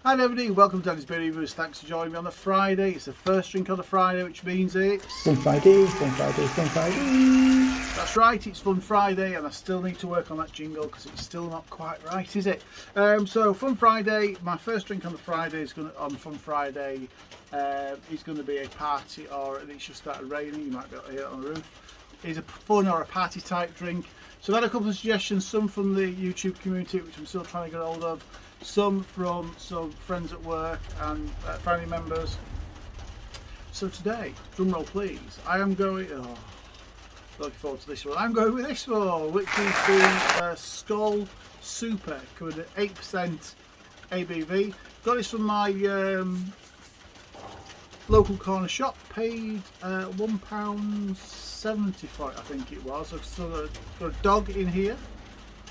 Hi everybody, welcome to Danny's Beer Reviews. Thanks for joining me on a Friday. It's the first drink on a Friday, which means it's... Fun Friday, fun Friday, fun Friday. That's right, it's Fun Friday, and I still need to work on that jingle because it's still not quite right, is it? So Fun Friday, my first drink on the Friday is going to, on Fun Friday is going to be a party, or it's just started raining. You might be able to hear it on the roof. It's a fun or a party type drink. So I've had a couple of suggestions, some from the YouTube community, which I'm still trying to get hold of, some from some friends at work and family members. So today, drum roll please, I am going, looking forward to this one, I'm going with this one, which is the Skol Super, coming at 8% ABV. Got this from my local corner shop, paid £1.70 for it, I think it was. I've still got a dog in here.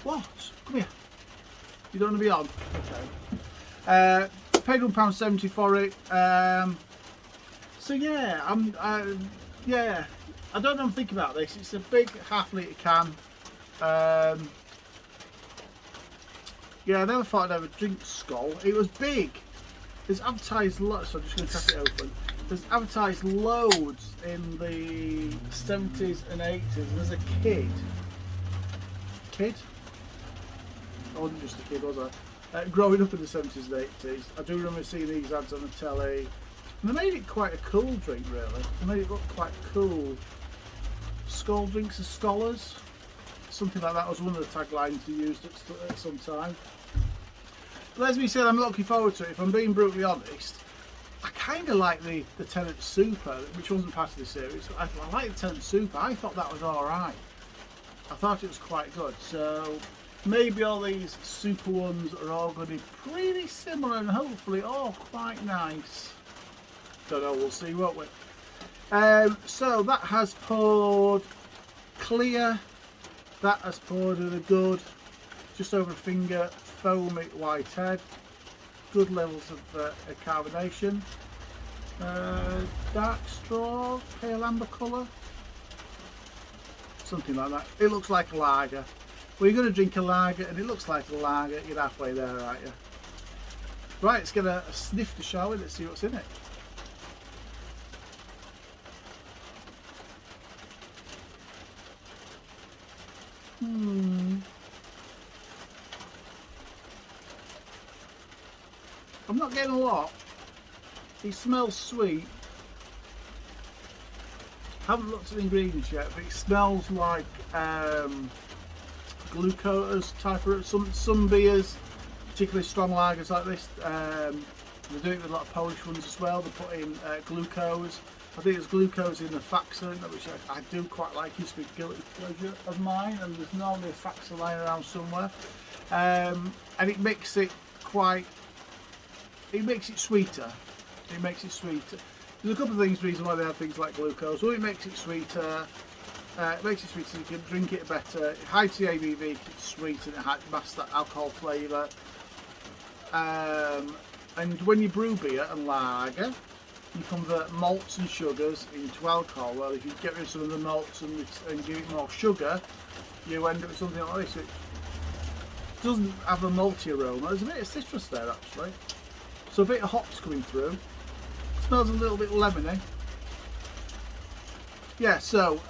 What? Come here. You don't want to be on? Okay. Paid £1.70 for it. So yeah, yeah. I don't know. I'm thinking about this. It's a big half-litre can. Yeah, I never thought I'd ever drink Skol. It was big. There's advertised lots, so I'm just going to crack it open. There's advertised loads in the 70s and 80s. And there's a kid. I wasn't just a kid, was I? Growing up in the 70s and 80s, I do remember seeing these ads on the telly. And they made it quite a cool drink, really. They made it look quite cool. Skol drinks are scholars. Something like that was one of the taglines they used at some time. But as we said, I'm looking forward to it. If I'm being brutally honest, I kind of like the Tenant Super, which wasn't part of the series. I like the Tenant Super. I thought that was alright. I thought it was quite good. So maybe all these super ones are all going to be pretty similar and hopefully all quite nice. Don't know, we'll see, won't we? So that has poured clear. That has poured in a good, just over a finger, foamy white head. Good levels of carbonation. Dark straw, pale amber colour. Something like that. It looks like a lager. Well, you're going to drink a lager and it looks like a lager. You're halfway there, aren't you? Right, let's get a sniff to shall we? Let's see what's in it. I'm not getting a lot. It smells sweet. Haven't looked at the ingredients yet, but it smells like glucose type of some beers, particularly strong lagers like this. They do it with a lot of Polish ones as well. They put in glucose. I think there's glucose in the Faxa, which I do quite like. It used to be a guilty pleasure of mine, and there's normally a Faxa lying around somewhere. And it makes it sweeter. It makes it sweeter. There's a couple of reasons why they have things like glucose. Well, it makes it sweeter. It makes it sweeter, so you can drink it better. It hides the ABV, it's sweet, and it masks that alcohol flavour. And when you brew beer and lager, you convert malts and sugars into alcohol. Well, if you get rid of some of the malts and give it more sugar, you end up with something like this. It doesn't have a malty aroma. There's a bit of citrus there, actually. So a bit of hops coming through. Smells a little bit lemony. Yeah, so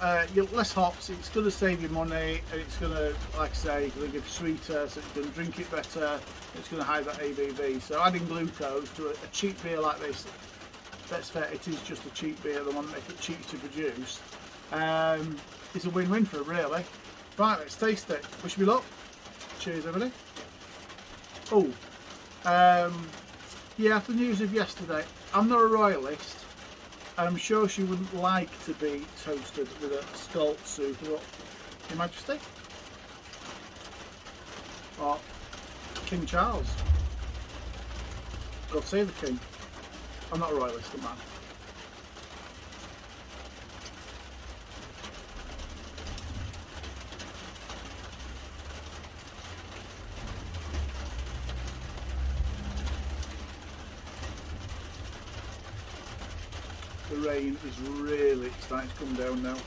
less hops, it's going to save you money, and it's going to, like I say, going to give sweeter, so you can drink it better. It's going to hide that ABV. So adding glucose to a cheap beer like this, that's fair, it is just a cheap beer. They want to make it cheap to produce. It's a win-win for it, really. Right, let's taste it. Wish me luck. Cheers, everybody. Oh, yeah, after the news of yesterday, I'm not a royalist. I'm sure she wouldn't like to be toasted with a Skol Super, but Your Majesty? Or King Charles? God save the King. I'm not a royalist, man. The rain is really starting to come down now.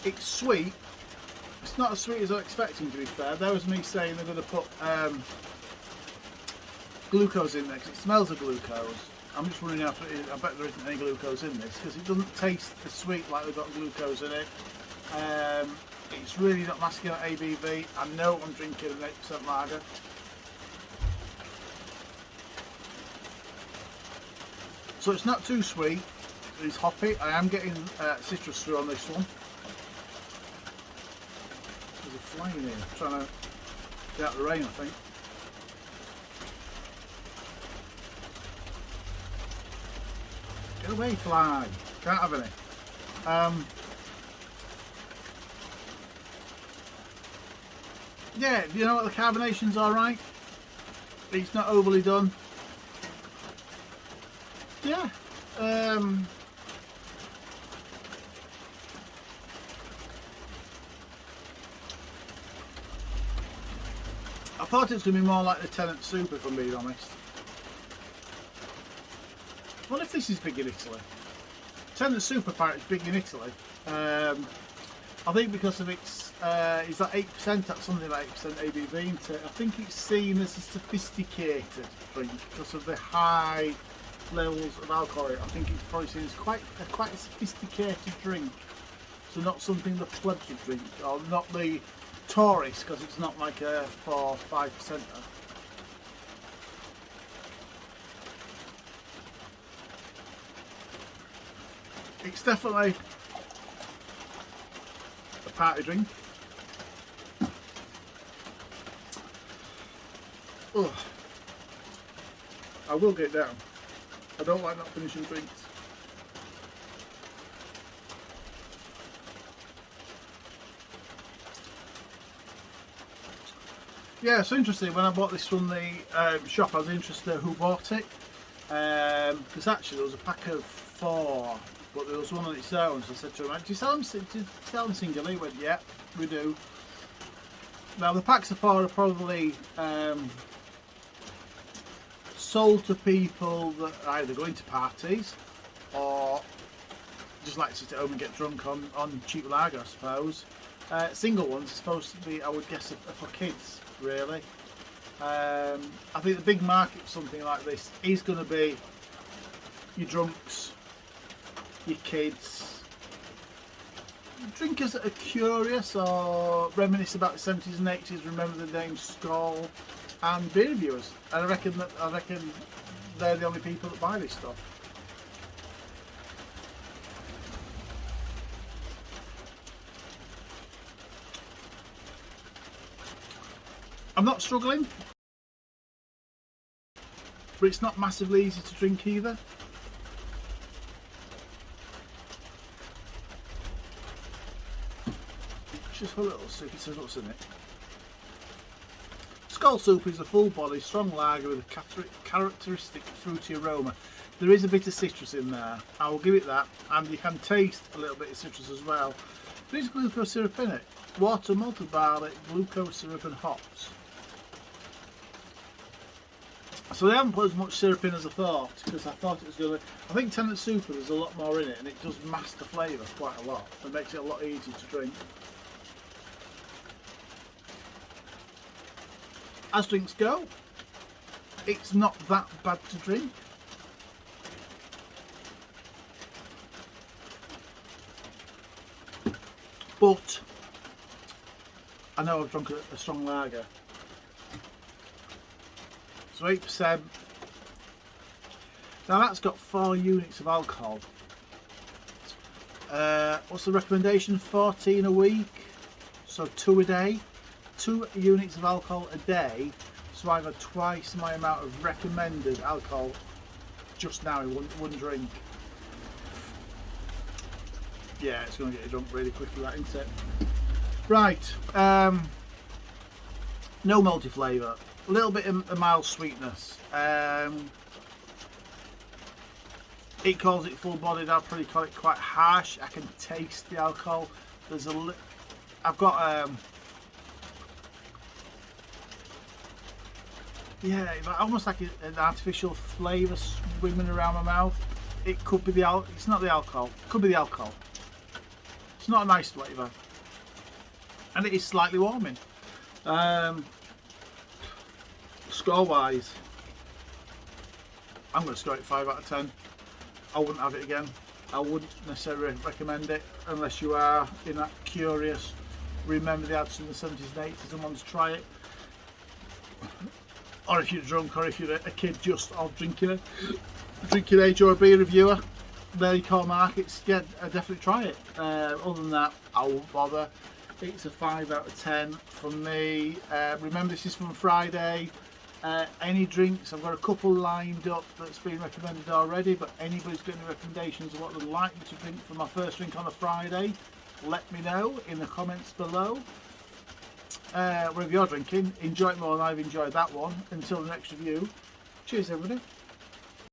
It's sweet. It's not as sweet as I was expecting, to be fair. That was me saying they're going to put glucose in there because it smells of glucose. I'm just wondering after I bet there isn't any glucose in this because it doesn't taste as sweet like they've got glucose in it. It's really not masking out ABV. I know I'm drinking an 8% lager. So it's not too sweet. It's hoppy. I am getting citrus through on this one. There's a fly in here trying to get out of the rain, I think. Get away, fly. Can't have any. Yeah, you know what, the carbonation's alright. It's not overly done. Yeah. I thought it was going to be more like the Untappd Super, if I'm being honest. What if this is big in Italy? Untappd Super part is big in Italy. I think because of its, is that 8%? That's something like 8% ABV into it. I think it's seen as a sophisticated drink because of the high levels of alcohol. I think it's probably seen as quite a sophisticated drink. So not something the plebs would drink, or not the tourists, because it's not like a 4 or 5%. It's definitely a party drink. Ugh. I will get down. I don't like not finishing drinks. Yeah, it's interesting. When I bought this from the shop, I was interested who bought it. Because actually there was a pack of 4, but there was one on its own. So I said to him, do you sell them singly? He went, yeah, we do. Now the packs of 4 are probably sold to people that are either going to parties or just like to sit at home and get drunk on cheap lager, I suppose. Single ones are supposed to be, I would guess, are for kids, really. I think the big market for something like this is going to be your drunks, your kids, drinkers that are curious or reminisce about the 70s and 80s, remember the name Skol, and beer reviewers. And I reckon they're the only people that buy this stuff. I'm not struggling, but it's not massively easy to drink either. Just a little see if it says what's in it. Skol Super is a full-body, strong lager with a characteristic fruity aroma. There is a bit of citrus in there, I will give it that, and you can taste a little bit of citrus as well. There is glucose syrup in it. Water, malted barley, glucose syrup and hops. So they haven't put as much syrup in as I thought, because I thought it was going to... I think Untappd Super, there's a lot more in it, and it does mask the flavour quite a lot. It makes it a lot easier to drink. As drinks go, it's not that bad to drink. But I know I've drunk a strong lager. So 8%. Now that's got 4 units of alcohol. What's the recommendation? 14 a week, so 2 a day. 2 units of alcohol a day, so I've had twice my amount of recommended alcohol just now in one drink. Yeah, it's going to get you drunk really quickly, that, isn't it? Right, no malty flavour, a little bit of a mild sweetness. It calls it full-bodied. I'd probably call it quite harsh. I can taste the alcohol. There's a I've got yeah, almost like an artificial flavour swimming around my mouth. It could be it's not the alcohol. It could be the alcohol. It's not a nice flavour. and it is slightly warming. Score wise, I'm going to score it 5 out of 10. I wouldn't have it again. I wouldn't necessarily recommend it unless you are in that curious, remember the ads from the 70s and 80s and want to try it. Or if you're drunk, or if you're a kid just of drinking age, or a beer reviewer, there you call markets. Yeah, definitely try it. Other than that, I won't bother. It's a 5 out of 10 from me. Remember, this is from Friday. Any drinks, I've got a couple lined up that's been recommended already, but anybody's got any recommendations of what they'd like me to drink for my first drink on a Friday, let me know in the comments below. Whatever you're drinking, enjoy it more than I've enjoyed that one. Until the next review, cheers everybody.